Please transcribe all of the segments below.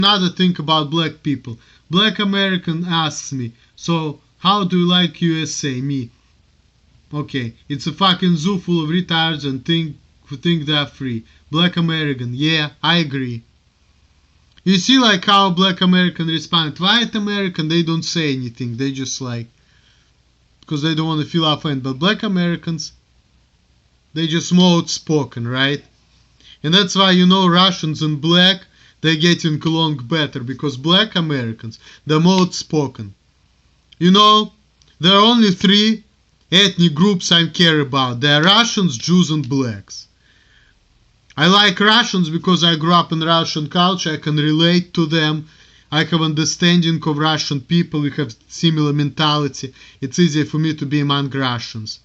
another thing about black people. Black American asks me, so how do you like USA? Me. Okay, it's a fucking zoo full of retards and who think they're free. Black American, yeah, I agree. You see like how black American respond. White American, they don't say anything. They just like, because they don't want to feel offended. But black Americans, they just more outspoken, right? And that's why, Russians and black, they're getting along better. Because black Americans, they're more outspoken. There are only three ethnic groups I care about. They're Russians, Jews, and blacks. I like Russians because I grew up in Russian culture. I can relate to them. I have understanding of Russian people. We have similar mentality. It's easier for me to be among Russians.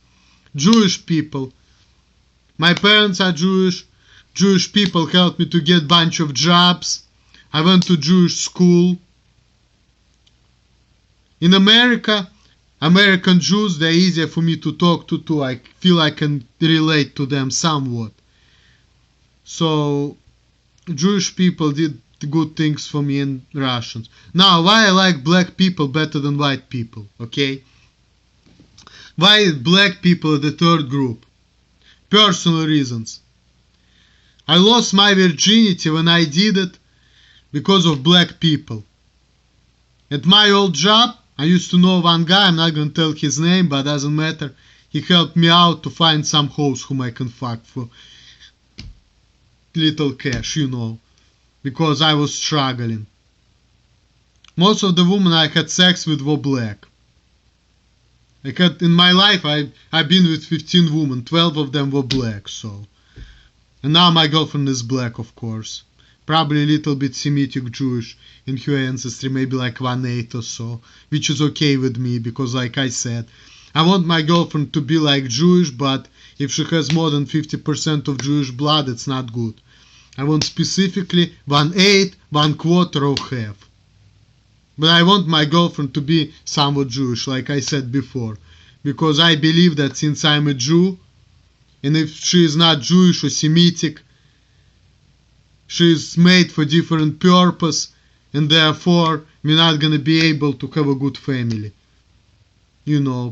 Jewish people. My parents are Jewish. Jewish people helped me to get a bunch of jobs. I went to Jewish school. In America, American Jews, they're easier for me to talk to too. I feel I can relate to them somewhat. So, Jewish people did good things for me and Russians. Now, why I like black people better than white people, okay? Why black people are the third group? Personal reasons. I lost my virginity when I did it because of black people. At my old job, I used to know one guy, I'm not gonna tell his name, but doesn't matter. He helped me out to find some hoes whom I can fuck for little cash, because I was struggling. Most of the women I had sex with were black. In my life, I've been with 15 women, 12 of them were black, so. And now my girlfriend is black, of course. Probably a little bit Semitic Jewish in her ancestry, maybe like 1/8 or so, which is okay with me because, like I said, I want my girlfriend to be like Jewish, but if she has more than 50% of Jewish blood, it's not good. I want specifically 1/8, 1/4, or half. But I want my girlfriend to be somewhat Jewish, like I said before, because I believe that since I'm a Jew, and if she is not Jewish or Semitic, she is made for different purpose, and therefore we're not gonna be able to have a good family.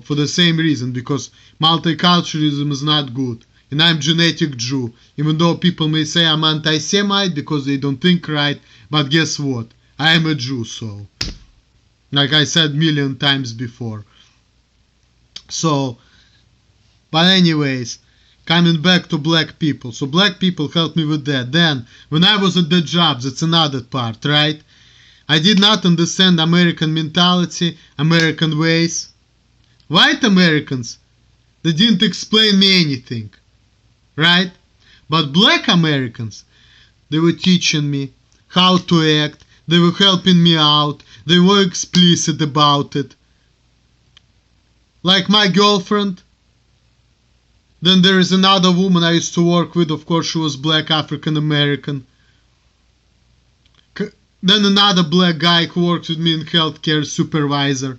For the same reason, because multiculturalism is not good. And I'm genetic Jew, even though people may say I'm anti-Semite because they don't think right, but guess what? I am a Jew, so. Like I said million times before. So, but anyways, coming back to black people. So black people helped me with that. Then, when I was at the jobs, it's another part, right? I did not understand American mentality, American ways. White Americans, they didn't explain me anything, right? But black Americans, they were teaching me how to act, they were helping me out, they were explicit about it. Like my girlfriend. Then there is another woman I used to work with, of course she was black African American. Then another black guy who worked with me in healthcare, supervisor.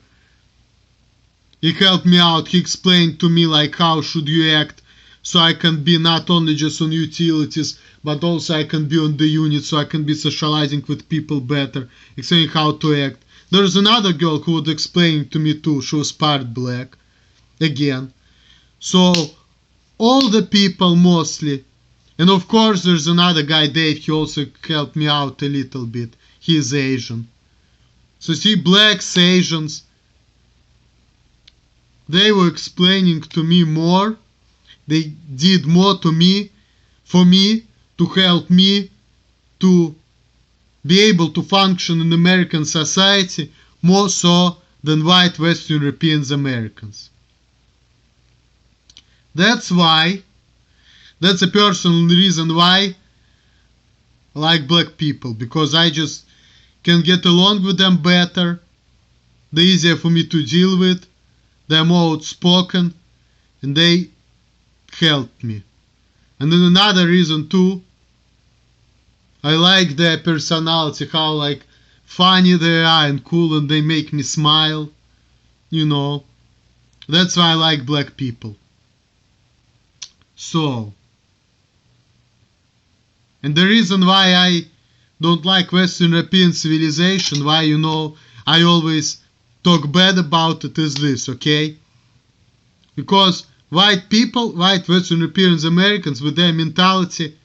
He helped me out, he explained to me like how should you act, so I can be not only just on utilities, but also I can be on the unit, so I can be socializing with people better, explaining how to act. There's another girl who was explaining to me too, she was part black, again. So, all the people mostly, and of course there's another guy, Dave, he also helped me out a little bit, he's Asian. So see, blacks, Asians, they were explaining to me more, they did more to me, for me, to help me to be able to function in American society more so than white Western Europeans Americans. That's a personal reason why I like black people, because I just can get along with them better, they're easier for me to deal with, they're more outspoken, and they helped me. And then another reason too, I like their personality, how like funny they are and cool, and they make me smile, That's why I like black people. So, and the reason why I don't like Western European civilization, why, I always talk bad about it, is this, okay? Because white people, white Western Europeans, Americans, with their mentality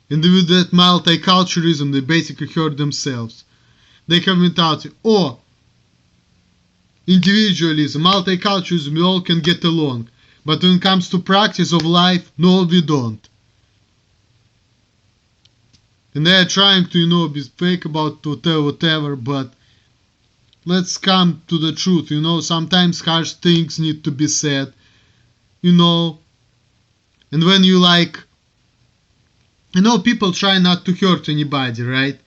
and with that multiculturalism, they basically hurt themselves. They have mentality, individualism, multiculturalism, we all can get along. But when it comes to practice of life, no, we don't. And they are trying to, be fake about whatever, but let's come to the truth, sometimes harsh things need to be said, and when people try not to hurt anybody, right?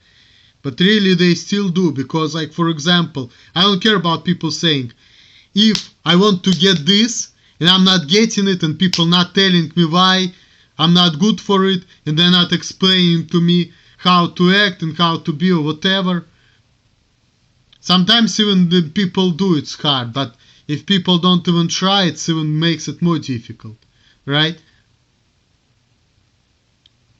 But really they still do, because for example, I don't care about people saying, if I want to get this, and I'm not getting it, and people not telling me why I'm not good for it, and they're not explaining to me how to act and how to be or whatever. Sometimes even the people do, it's hard, but if people don't even try, it even makes it more difficult, right?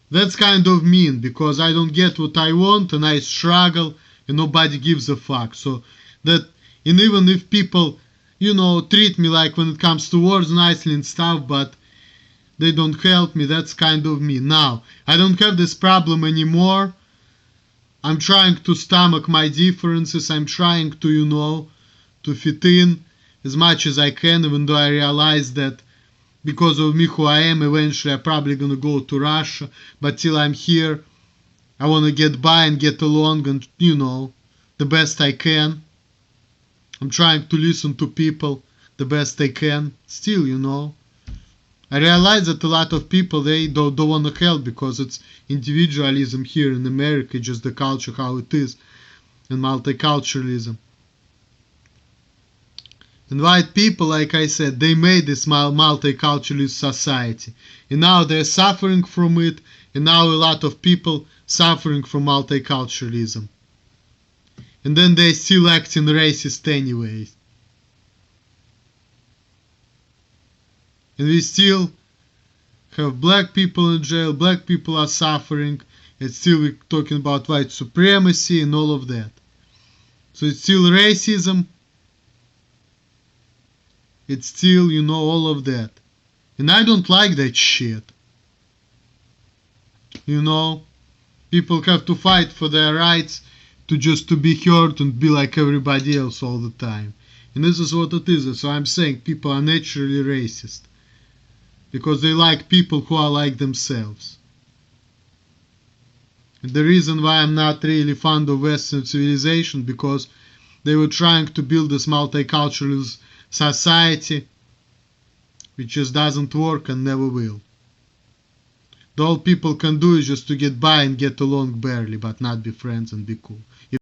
That's kind of mean, because I don't get what I want and I struggle and nobody gives a fuck. So that, and even if people, treat me like when it comes to words nicely and stuff, but they don't help me, that's kind of mean. Now, I don't have this problem anymore. I'm trying to stomach my differences. I'm trying to, to fit in as much as I can, even though I realize that because of me who I am, eventually I'm probably gonna go to Russia. But till I'm here, I wanna get by and get along and, the best I can. I'm trying to listen to people the best I can. Still, I realize that a lot of people, they don't want to help because it's individualism here in America, just the culture how it is, and multiculturalism. And white people, like I said, they made this multiculturalist society. And now they're suffering from it, and now a lot of people suffering from multiculturalism. And then they still acting racist anyways. And we still have black people in jail, black people are suffering, and still we're talking about white supremacy and all of that. So it's still racism, it's still, all of that. And I don't like that shit. People have to fight for their rights to be heard and be like everybody else all the time. And this is what it is. So I'm saying people are naturally racist. Because they like people who are like themselves. And the reason why I'm not really fond of Western civilization, because they were trying to build this multicultural society, which just doesn't work and never will. All people can do is just to get by and get along barely, but not be friends and be cool.